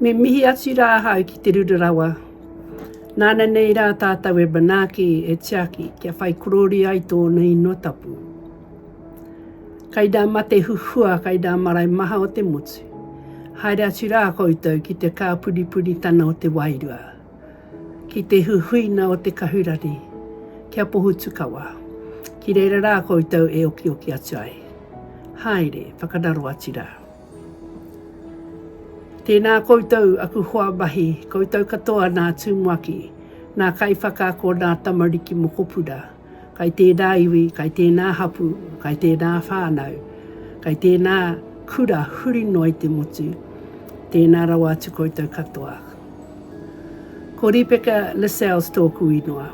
Me mihi atu rā hau ki te rurarawa. Nāna nei rā tātou e Banaki e Tiaki kia whai korori ai tōna ingoa tapu. Kai rā mate huhua kai rā marai maha o te motu. Haere atu rā koutou ki te kāpuripuri tana o te wairua. Ki te huhuina o te kahurari. Kia pohu tukawa. Ki reira rā koutou e oki oki atu ai. Haere, whakanaro atu rā. Tēnā koutou aku hoa mahi, koutou katoa nā tūmuaki, nā kai whakaako nā tamariki mo kopura, kai tēnā iwi, kai tēnā hapu, kai tēnā whānau, kai tēnā kura huri noi te motu, tēnā rawa atu koutou katoa. Ko Ripeka Lascelles tōku ingoa.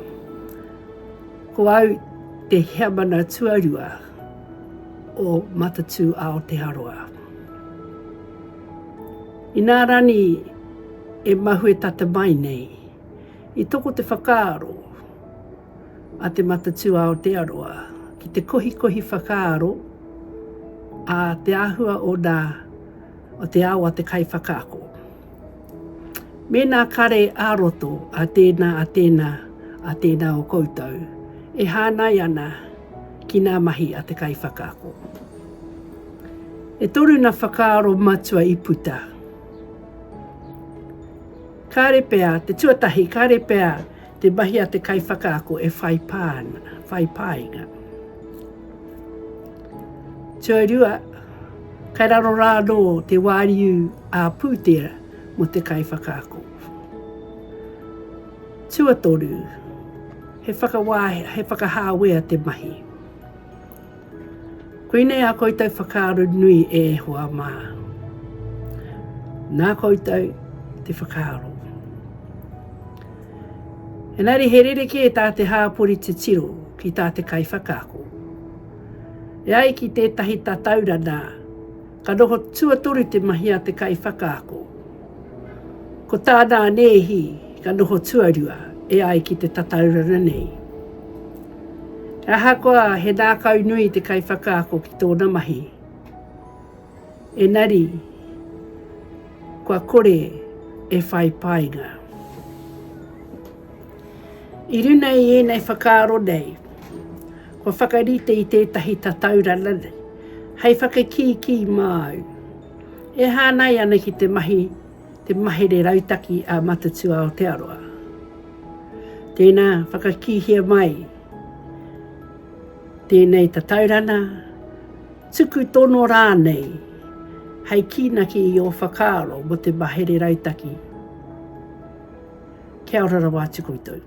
Ko au te heamana tuarua o Matatu Aotearoa. I nā rani e mahu e tata mai nei, i toko te whakaaro a te Matatu Aotearoa, ki te kohi whakaaro a te āhua o te awa te kai whakaako. Me nā kare āroto a tēnā o koutou, e hānai ana ki nā mahi a te kai whakaako. E toru nā whakaaro matua i puta. Kāre pēr, te tuatahi, kāre pēr, te mahi a te kai whakaako e whai pāinga. Tuarua, kai raro rā no te wāriu a pūtera mo te kai whakaako. Tuatoru, he whakahāwea te mahi. Koinei a koutou whakaaro nui e hoa mā. Nā koutou te whakaaro. Engari he rereke e tā te hāpori te tiro ki tā te kai whakaako. E ai ki tētahi tātaurana, ka noho tuatoru te mahi a te kai whakaako. Ko tāna nehi ka noho tuarua e ai ki te tātaurana nei. E ahakoa he nākau nui te kai whakaako ki tōna mahi. Engari, kua kore e whai pāinga. I runa i ēnei whakaaro nei, kua whakarite i tētahi tātaurana nei, hei whakakiki māu. E hānai ana ki te mahi re rautaki a Matatu Aotearoa. Tēnā whakakihia mai, tēnei tātaurana, tuku tono rānei, hei kinaki i o whakaaro mo te mahi re rautaki. Kia ora rawa atu koutou.